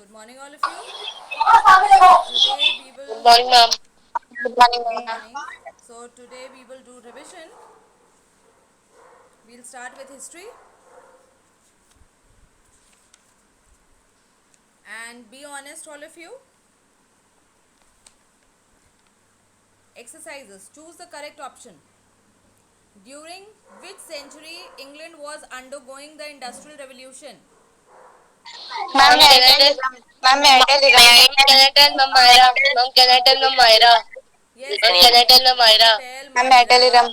Good morning, all of you. Today we Good will. morning, ma'am. Good morning, Good ma'am. morning. So today we will do revision. We'll start with history and be honest, all of you. Exercises. Choose the correct option. During which century England was undergoing the Industrial Revolution? Ma'am, Ma'am, may I can I tell tell? you? Ma'am, may I tell you? Can I tell, Ma'am Myra? Ma'am, can I tell, Ma'am Myra? Yes, Ma'am, can I tell, Ma'am Myra? tell Ma'am, may I tell you? Myra.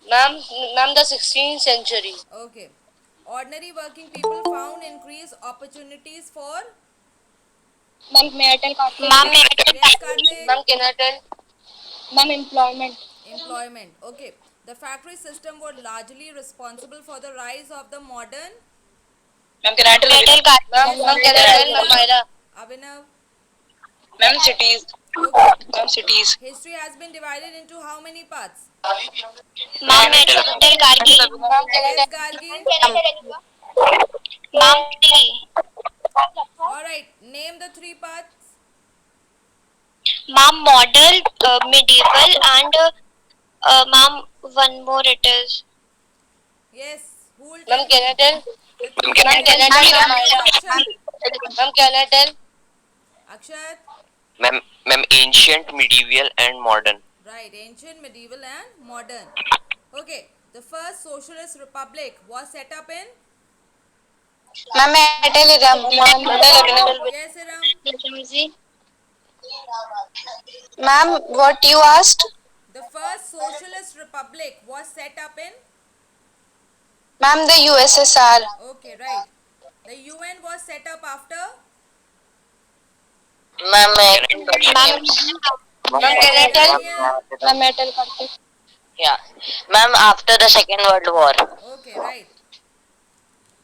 Ma'am, ma'am, the 16th century. Okay. Ordinary working people found increased opportunities for. Ma'am, may I tell Karthik? Ma'am, Yes, Karthik. ma'am, can I tell? Ma'am, employment. Employment. Okay. The factory system was largely responsible for the rise of the modern. Ma'am, can I tell? Ma'am, Yes, ma'am, can I tell, Ma'am Myra? Abhinav. Ma'am, cities. Okay. Ma'am, cities. History has been divided into how many parts? Ma'am, may I tell Gargi? Ma'am, can I Yes, tell? Gargi. Ma'am, three. Alright. Name the three parts. Ma'am, model, medieval, and ma'am, one more it is. Yes. Who will Ma'am, tell can I me? tell? The Ma'am, three can I tell, parts. Ma'am Myra? Akshat. Ma'am, can I tell? Akshat. Ma'am, ancient, medieval, and modern. Right. Ancient, medieval, and modern. Okay. The first socialist republic was set up in. Ma'am, may I tell you? Yes, Iram. Ma'am, what you asked? The first socialist republic was set up in. Ma'am, the USSR. Okay, right. The UN was set up after. Ma'am, Ma'am, Ma'am, can I tell? Daniel. ma'am, may I tell Karthik? Yeah. Ma'am, after the Second World War. Okay, right.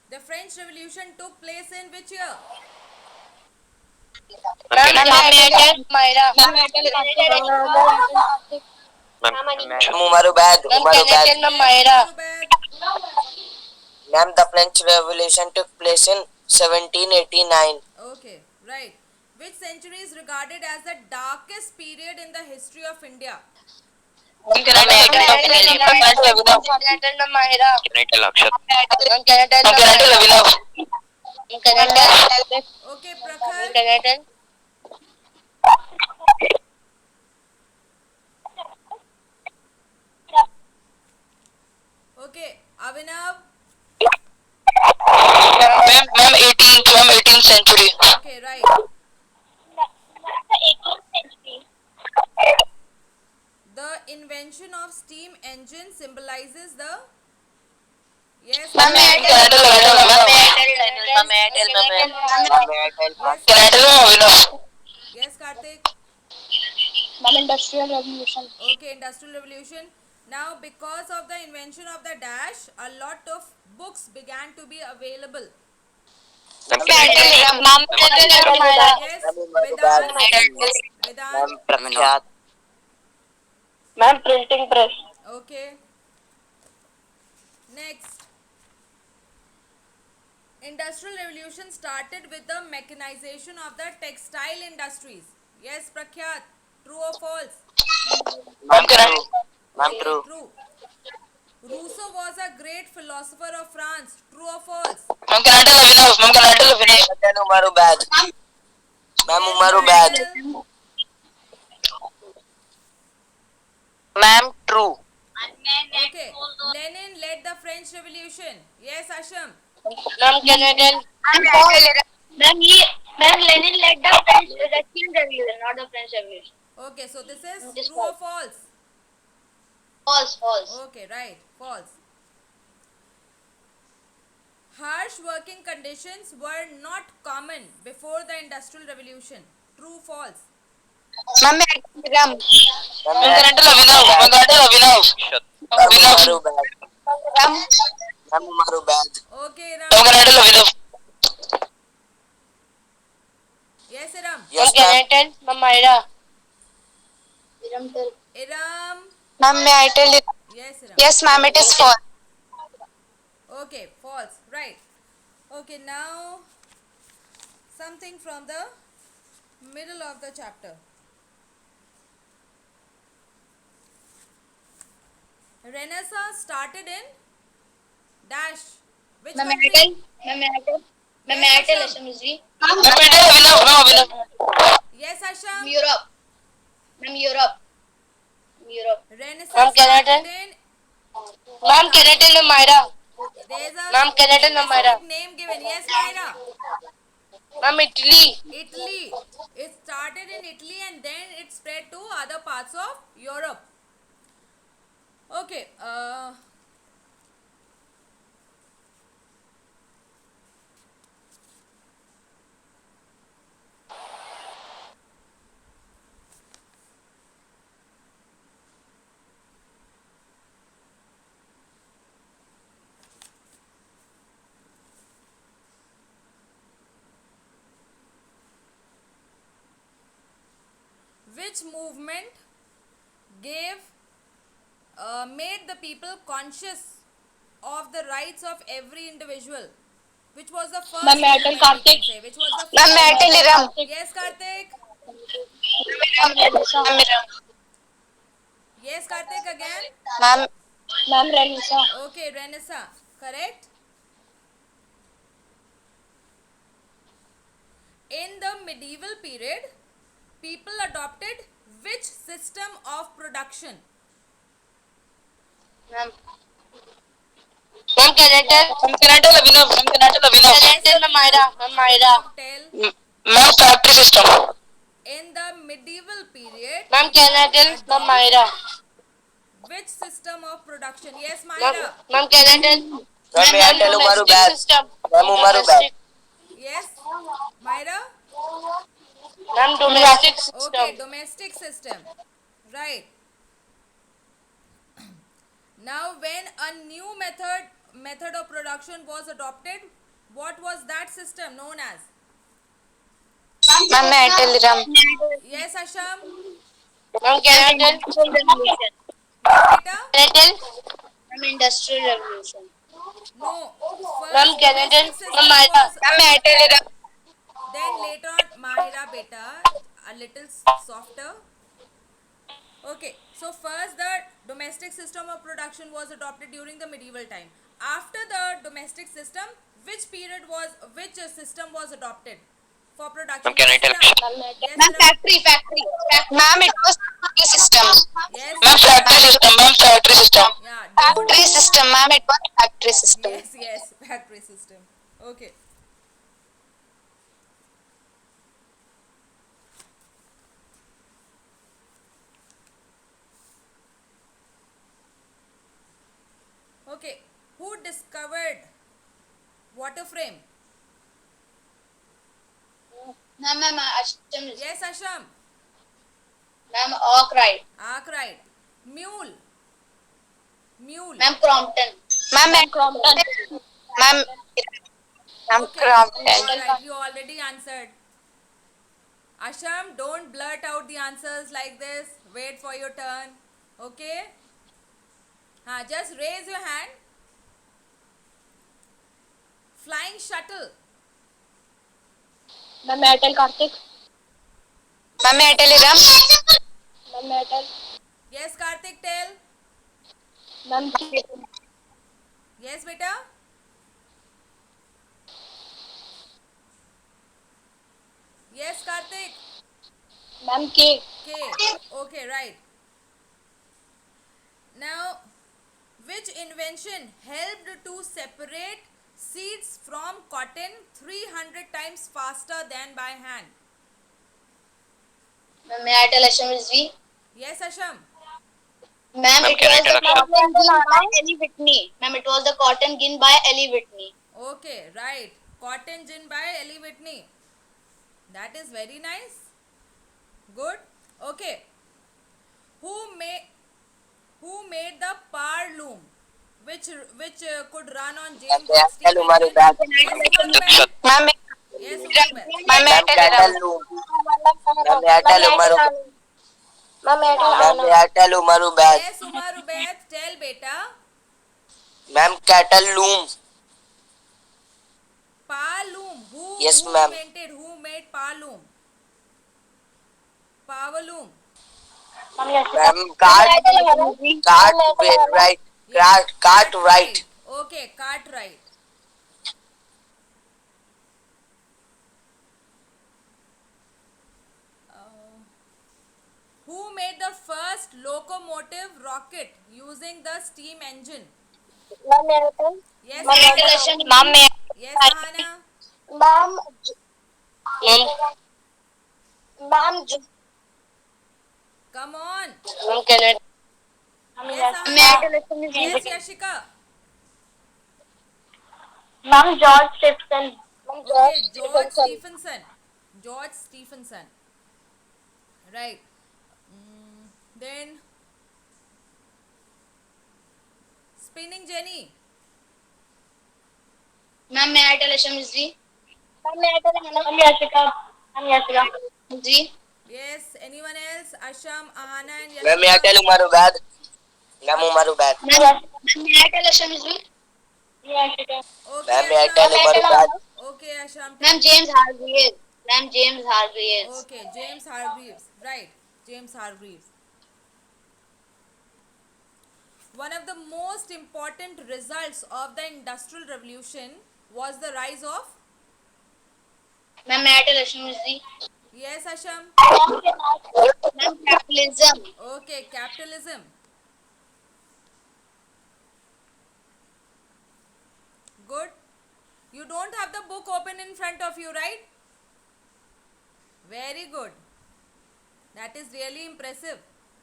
The French Revolution took place in which year? Ma'am, can I tell? Myra. Ma'am, may I tell Karthik? Ma'am, Umarubad. Ma'am, can I tell, Ma'am Myra? Rubek. Ma'am, the French Revolution took place in 1789. Okay, right. Which century is regarded as the darkest period in the history of India? Ma'am, can Ma'am, I can I tell, tell? Ma'am Myra? Can I tell Akshat? Ma'am, can I tell, Ma'am Myra? Ma'am, can I tell? Okay, Ma'am, Prakhar. can I tell? Okay, Avinav. Ma'am, 18th century. Okay, right. The invention of steam engine symbolizes the. Yes, Ma'am, may I Can I tell, Ma'am, may I tell, Ma'am, may I tell? Yes, Can I tell, Ma'am? yes, Karthik. Ma'am, industrial revolution. Okay, Industrial Revolution. Now, because of the invention of the dash, a lot of books began to be available. Ma'am, Ma'am, can I tell, Myra? Yes, Umarubad. Vedant. Vedant. Ma'am, Prakhyat. Ma'am, printing press. Okay. Next. Industrial Revolution started with the mechanization of the textile industries. Yes, Prakhyat. True or false? Ma'am, true. Ma'am, Okay, true. true. Rousseau was a great philosopher of France. True or false? Ma'am, can I tell Avinav? Ma'am, can I tell Avinav? Can I tell Umarubad? Ma'am, Yes, Umarubad. Daniel. Ma'am, true. Okay. Lenin led the French Revolution. Yes, Asham. Ma'am, can I tell? Ma'am, Lenin led the Russian Revolution, not the French Revolution. Okay, so this is It is true or false? False. Okay, right. False. Harsh working conditions were not common before the Industrial Revolution. True, false? Ma'am, may I tell? Ma'am, Ma'am, can I tell Avinav? Ma'am, can I tell Avinav? Umarubad. Ma'am, Umarubad. Okay, Ma'am, Ram. can I tell Avinav? Yes, Ram. Ma'am, Yes, can I ma'am. tell? Ma'am, Myra. Iram. Ma'am, may I tell you? Yes, Ram. Yes, ma'am, it is false. Okay, false. Right. Okay, now something from the middle of the chapter. Renaissance started in dash. Which Ma'am, country? Airtel. Ma'am, Airtel. Ma'am, Yes, Airtel Asham. SMSG. Yes, Asham. Europe. Ma'am, Europe. Europe. Renaissance Canada. started in. Ma'am, can I tell Myra? There's a Ma'am, can I tell specific Myra? name given. Yes, Myra. Ma'am, Italy. Italy. It started in Italy and then it spread to other parts of Europe. Okay. Which movement made the people conscious of the rights of every individual? Which was the first Ma'am, Airtel movement we can Karthik. say? Which was the Ma'am, first? Airtel Ram. Yes, Karthik. Ma'am, Yes, Karthik again. Ma'am, Ma'am, Renisa. Okay, Renaissance. Correct. In the medieval period, people adopted which system of production? Ma'am, Ma'am, can I tell? Ma'am, can I tell Abhinav? Ma'am, can I tell Abhinav? Can I tell Myra? Ma'am, Myra. Tell. Ma'am, factory system. In the medieval period, Ma'am, can I tell? Ma'am, Myra. which system of production? Yes, Ma'am, Myra. ma'am, can I tell? Ma'am, Airtel Umaru domestic bag. system. Ma'am, Umaru bag. Domestic. Yes, Myra. Ma'am, domestic Okay, system. domestic system. Right. Now, when a new method of production was adopted, what was that system known as? Ma'am, Airtel Ram. Yes, Asham. Ma'am, can I tell? Industrial Revolution. Beta? Can I tell? Ma'am, Industrial Revolution. No. Ma'am, First, can I tell? domestic system Ma'am, Myra. was Ma'am, Airtel Ram. then later on, Mahira beta, a little softer. Okay, so first the domestic system of production was adopted during the medieval time. After the domestic system, which system was adopted for production? Can I tell? Yes, Ma'am, Ram. factory. Ma'am, it was factory system. Yes, Ma'am, factory system. Ma'am, factory system. yeah, Factory system, ma'am, it was factory system. yes, factory system. Okay. Okay, who discovered water frame? Ma'am, Asham. Yes, Asham. Ma'am, Arkwright. Arkwright. Mule. Ma'am, Crompton. Ma'am, Crompton. Ma'am, Okay. Crompton. Alright, you already answered. Asham, don't blurt out the answers like this. Wait for your turn. Okay? Just raise your hand. Flying shuttle. Ma'am, Airtel Karthik. Ma'am, Airtel Ram. Ma'am, Airtel. Yes, Karthik, tell. Ma'am, Yes, beta. Yes, Karthik. Ma'am, K. K. Okay, right. Now, which invention helped to separate seeds from cotton 300 times faster than by hand? Ma'am, may I tell SMSV? Yes, Asham. Ma'am, it was the cotton gin by Ellie Whitney. Ma'am, it was the cotton gin by Ellie Whitney. Okay, right. Cotton gin by Ellie Whitney. That is very nice. Good. Okay. Who made the power loom, which could run on James Watt steam Airtel Umaru bag. engine? Ma'am, Yes, Umaru bag. Ma'am, Ma'am, Airtel Airtel Ram. loom. Ma'am, Airtel Umaru. Ma'am, Ma'am, Airtel Umaru bag. Yes, Umaru bag. Tell beta. Ma'am, cattle loom. Power loom. Yes, Who ma'am. invented? Who made loom? Power loom. Ma'am, cart, right. Yes, Cart, right. Okay, cart right. Who made the first locomotive rocket using the steam engine? Yes, Ahana. Ma'am, may Yes, Ahana. Ma'am, Ma'am, ma'am, Come on. ma'am, can I? Yes, May I Ahana. tell us some Yes, Yashika. Ma'am, George Stephenson. Okay, George Stephenson. George Stephenson. Right. Then spinning Jenny. Ma'am, may I tell SMSG? I'm Yashika. G. Yes. Anyone else? Asham, Ahana, and Ma'am, may I Yashika. tell Umaru bad? Ma'am, Umaru bad. Ma'am, may I tell SMSG? Okay, Ma'am, may I Asham. tell Umaru bad? Okay, Asham. Ma'am, James Hargreaves. Ma'am, James Hargreaves. Okay, James Hargreaves. Right. James Hargreaves. One of the most important results of the Industrial Revolution was the rise of. Ma'am, may I tell SMSG? Yes, Asham. Ma'am, capitalism. Okay, capitalism. Good. You don't have the book open in front of you, right? Very good. That is really impressive.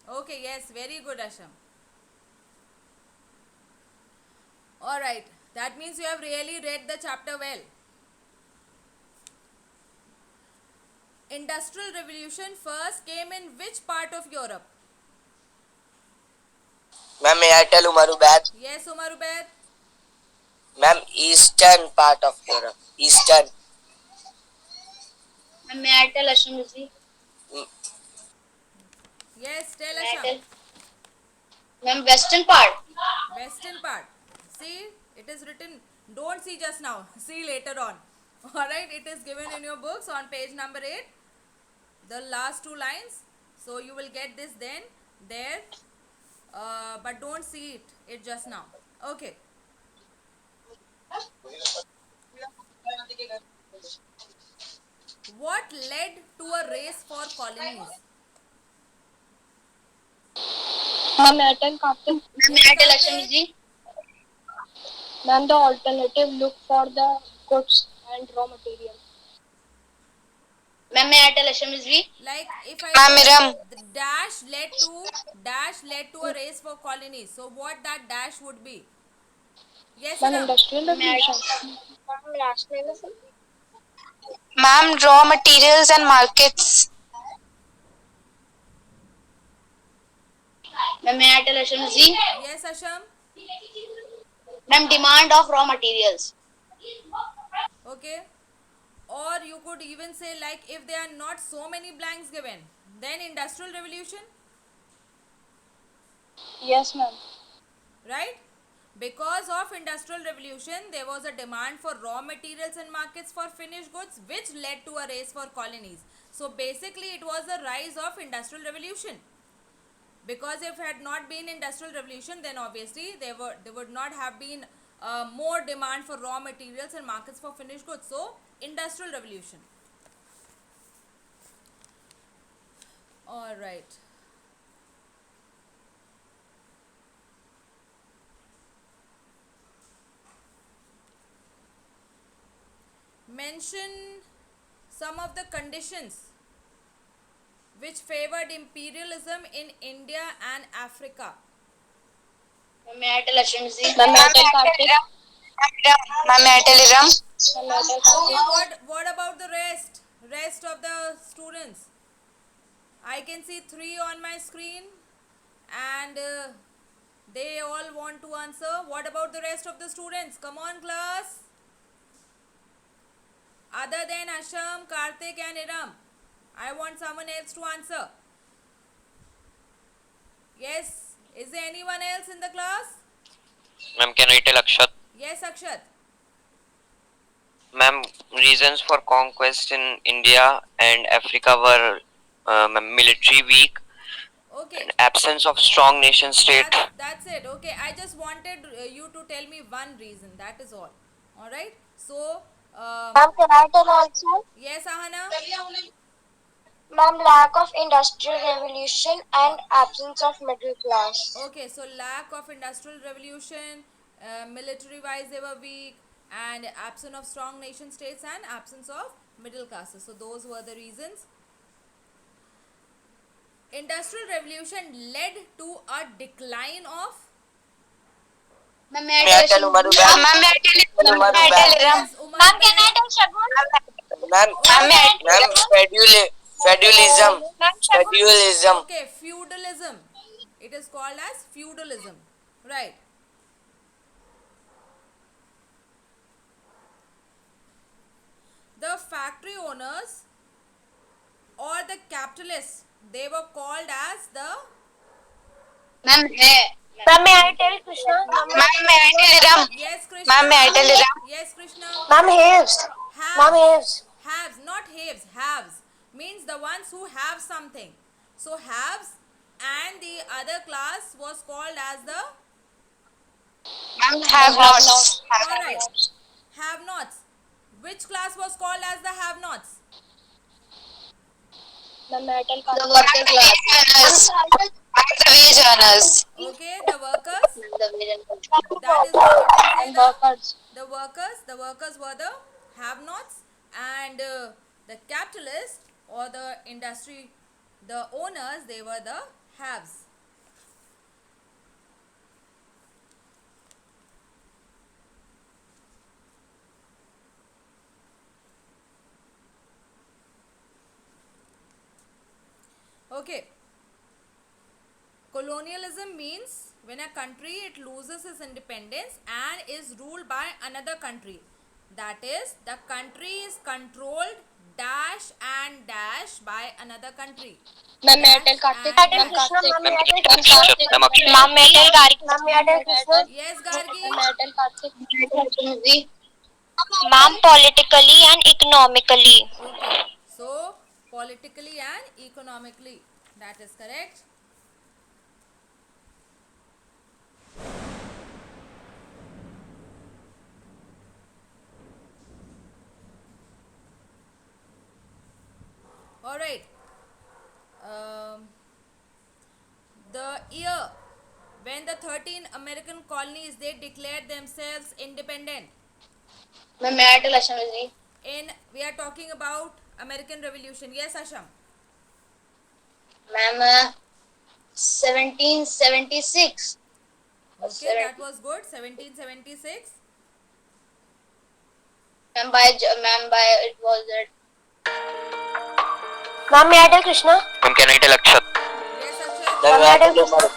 Okay, yes, very good, Asham. Alright, that means you have really read the chapter well. Industrial Revolution first came in which part of Europe? Ma'am, may I tell Umaru bad? Yes, Umar Ubaid. Ma'am, eastern part of Europe. Eastern. Ma'am, may I tell SMSG? Yes, tell May I Asham. tell? Ma'am, western part. Western part. See, it is written. Don't see just now. See later on. Alright, it is given in your books on page number 8. The last two lines. So you will get this then, there. But don't see it just now. Okay. What led to a race for colonies? Ma'am, may I tell Captain? Ma'am, may I tell SMSG? Ma'am, the alternative look for the goods and raw material. Ma'am, may I tell SMSG? Like if I Ma'am, say Miram. the dash led to a race for colonies. So what that dash would be? Yes, Ma'am, Ram. industrial revolution. Ma'am, raw materials and markets. Ma'am, may I tell SMSG? Yes, Asham. Ma'am, demand of raw materials. Okay. Or you could even say like if there are not so many blanks given, then industrial revolution, Yes, ma'am. right? Because of industrial revolution, there was a demand for raw materials and markets for finished goods, which led to a race for colonies. So basically, it was the rise of industrial revolution. Because if it had not been industrial revolution, then obviously there would not have been more demand for raw materials and markets for finished goods. So industrial revolution. All right. Mention some of the conditions which favored imperialism in India and Africa. Ma'am, may I tell SMSG? Ma'am, may I tell Captain? Ma'am, may I tell Ram? Ma'am, may I tell Captain? Okay, what about the rest of the students? I can see 3 on my screen and they all want to answer. What about the rest of the students? Come on, class. Other than Asham, Karthik and Iram, I want someone else to answer. Yes, is there anyone else in the class? Ma'am, can I tell Akshat? Yes, Akshat. Ma'am, reasons for conquest in India and Africa were military weak, Okay. absence of strong nation state. That's it. Okay, I just wanted you to tell me one reason. That is all. All right. So, Ma'am, can I tell also? yes, Ahana. Ma'am, lack of industrial revolution and absence of middle class. Okay, so lack of industrial revolution, military-wise they were weak, and absence of strong nation states and absence of middle classes. So those were the reasons. Industrial revolution led to a decline of. Ma'am, May I tell Umaru ma'am? Ma'am, may I tell you? Umaru May I tell you? Yes, Umar Ma'am, can Bhai. I tell Shagun? Ma'am, feudalism. Okay, feudalism. It is called as feudalism. Right. The factory owners or the capitalists, they were called as the. Ma'am, hai. Ma'am, may I tell Krishna? Ma'am, may I tell you? Ram? Yes, Krishna. Ma'am, may I tell you? Ram? Yes, Krishna. Ma'am, haves. Haves. Ma'am, haves. Haves, not haves. Haves means the ones who have something. So haves and the other class was called as the. Ma'am, have nots. Alright. Have nots. Which class was called as the have nots? Ma'am, may I tell The working class. The wage earners. Okay, the workers. The wage earners. That is what it will say workers. the workers were the have nots, and the capitalist or the industry, the owners, they were the haves. Okay. Colonialism means when a country it loses its independence and is ruled by another country. That is, the country is controlled dash and dash by another country. Ma'am, may I tell Karthik? And Ma'am, dash. Krishna, ma'am, may I tell Ma'am, Krishna? Akshay. Ma'am, may I tell Karthik? Ma'am, may I tell Krishna? Yes, Gargi. Ma'am, may I tell Karthik? Ma'am, politically and economically. Okay. So, politically and economically. That is correct. Alright. The year when the 13 American colonies they declared themselves independent. Ma'am, may I tell Ashami? We are talking about American Revolution. Yes, Asham. Ma'am, 1776. Okay, that was good. 1776. Ma'am, by it was that. Ma'am, may I tell Krishna? Ma'am, can I tell Akshat? Yes, Akshay. Ma'am, may I tell Umaru?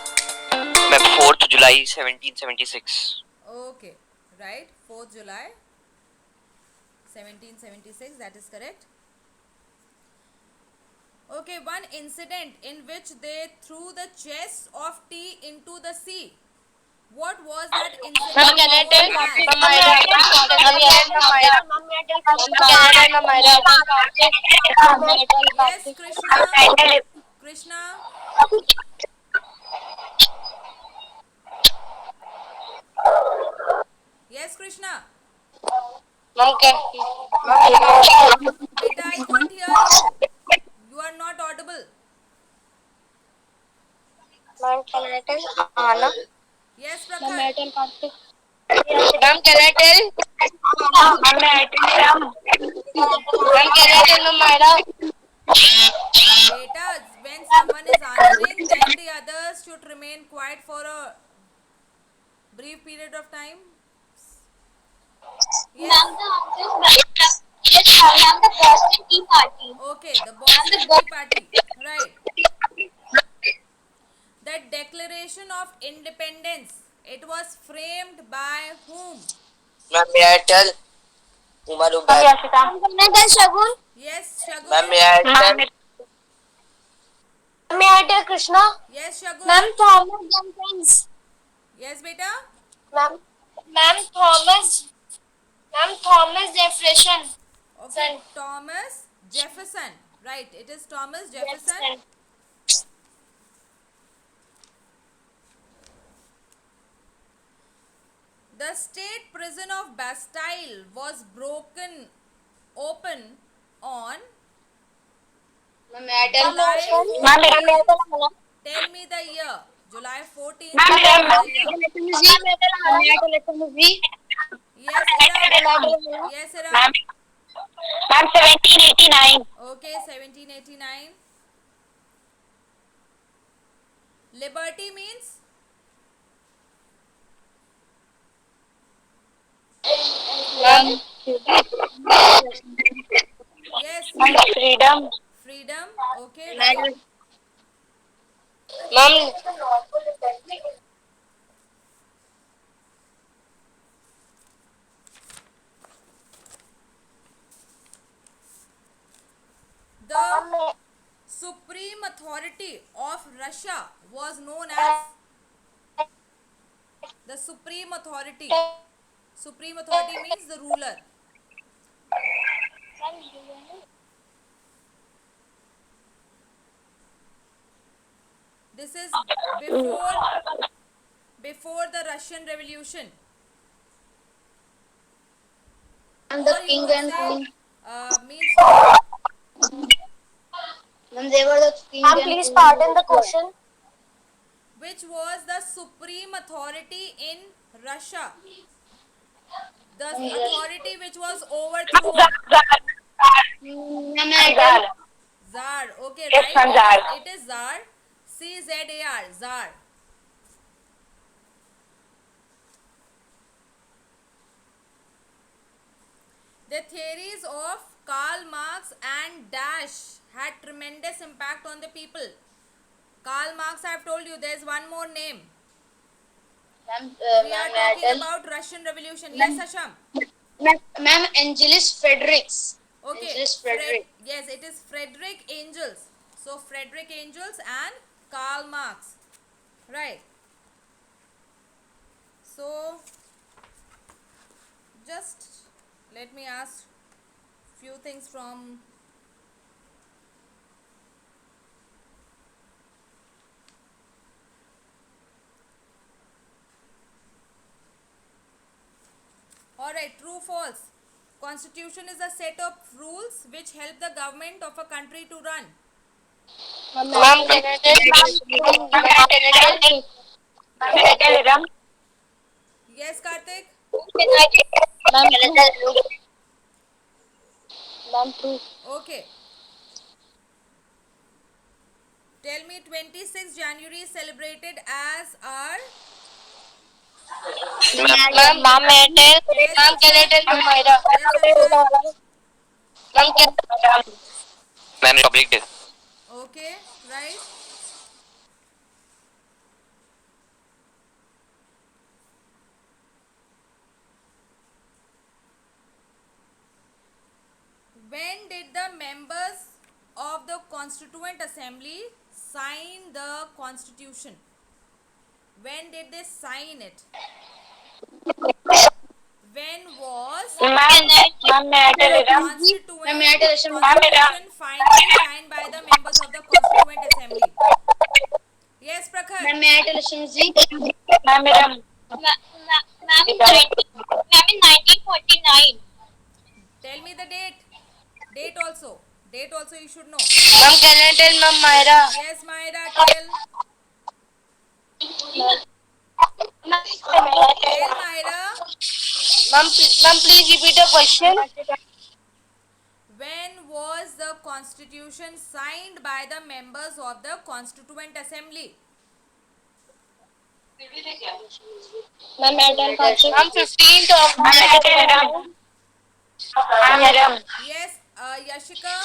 Ma'am, 4th July 1776. Okay, right. 4th July 1776. That is correct. Okay, one incident in which they threw the chest of tea into the sea. What was that incident? Ma'am, can I tell? What was Ma'am, that? Ma'am, Yes, Krishna. Krishna. Yes, Krishna. Okay. Beta, I can't hear you. You are not audible. Ma'am, can I tell Anna? Yes, Ma'am, may I Prakhar. tell Karthik? Ma'am, can I tell? Ma'am, may I tell Ram? Ma'am, can I tell Ma'am Myra? Beta, when someone is answering, then the others should remain quiet for a brief period of time. Yes. Yes, ma'am, the Boston Tea Party. Okay, the Boston Tea Party. Right. The Declaration of Independence. It was framed by whom? Ma'am, may I tell Umaru Ma'am, bhai? Yashita. Can I tell Shagun? Yes, Ma'am, Shagun. may I tell? May I tell Krishna? Yes, Shagun. Ma'am, Thomas Jenkins. Yes, beta. Ma'am, Thomas Ma'am, Thomas Jefferson. Okay, Thomas Jefferson. Right, it is Thomas Jefferson. The state prison of Bastille was broken open on Ma'am, may I tell? July Ma'am, 14th. Tell me the year. July 14th. Ma'am, Tell me ma'am. the year. May I tell SMZ? Yes, Ira. Yes, Ira. Ma'am, 1789. Okay, 1789. Liberty means? Ma'am, Yes, Freedom. freedom. Okay, right. Ma'am, The supreme authority of Russia was known as the supreme authority. Supreme authority means the ruler. This is before the Russian Revolution. and the Or you king could and say, queen. means Ma'am, they were the king Ma'am, and please queen. pardon the question. which was the supreme authority in Russia. The authority which was overthrown. Ma'am, may I tell? Tsar. Okay, Yes, right? ma'am, Tsar. It is Tsar. C-Z-A-R. Tsar. The theories of Karl Marx and Dash had tremendous impact on the people. Karl Marx, I have told you, there is one more name. Ma'am, We are may I talking tell? about Russian Revolution. Yes, Asham. Ma'am, Angelus Fredericks. Okay. Angelus Frederick. Yes, it is Frederick Engels. So Frederick Engels and Karl Marx. Right. So just let me ask few things from Alright, true false. Constitution is a set of rules which help the government of a country to run. ma'am, can I tell? Yes, Karthik? Ma'am, true. Okay. Tell me 26 January is celebrated as our Ma'am, may I tell? Ma'am, can I tell Myra? Ma'am, Man, Republic Day. Okay, right. When did the members of the Constituent Assembly sign the Constitution? When did they sign it? When was Ma'am, may I tell the it? Constituent Ma'am, may I tell Asham? Constitution finally signed by the members of the Constituent Assembly? Yes, Prakhar. Ma'am, may I tell SMZ? Ma'am, Ma'am, in 1949. Tell me the date. Date also. Date also you should know. ma'am, can I tell Ma'am Myra? Yes, Myra, tell. Tell Myra. Ma'am, please repeat the question. When was the Constitution signed by the members of the Constituent Assembly? Ma'am, may I tell? Ma'am, 15th of Yes, Yashika.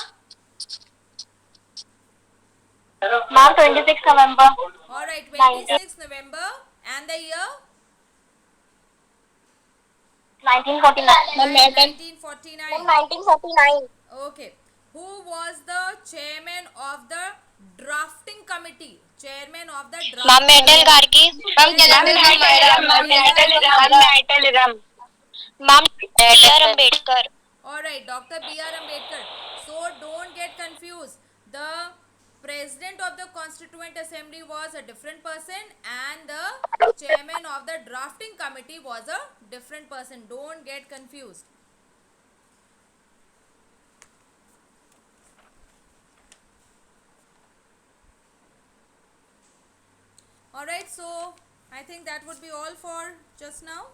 Ma'am, 26 November. Alright, 26 November. And the year? 1949. Ma'am, may I tell? 1949. 1949. Okay. Who was the chairman of the drafting committee? Chairman of the Ma'am, drafting may I tell Gargi? Ma'am, can I tell Ma'am Myra? Ma'am, may I tell it? Ma'am, B.R. Ambedkar. Alright, Dr. B.R. Ambedkar. So don't get confused. The president of the Constituent Assembly was a different person and the chairman of the drafting committee was a different person. Don't get confused. Alright, so I think that would be all for just now.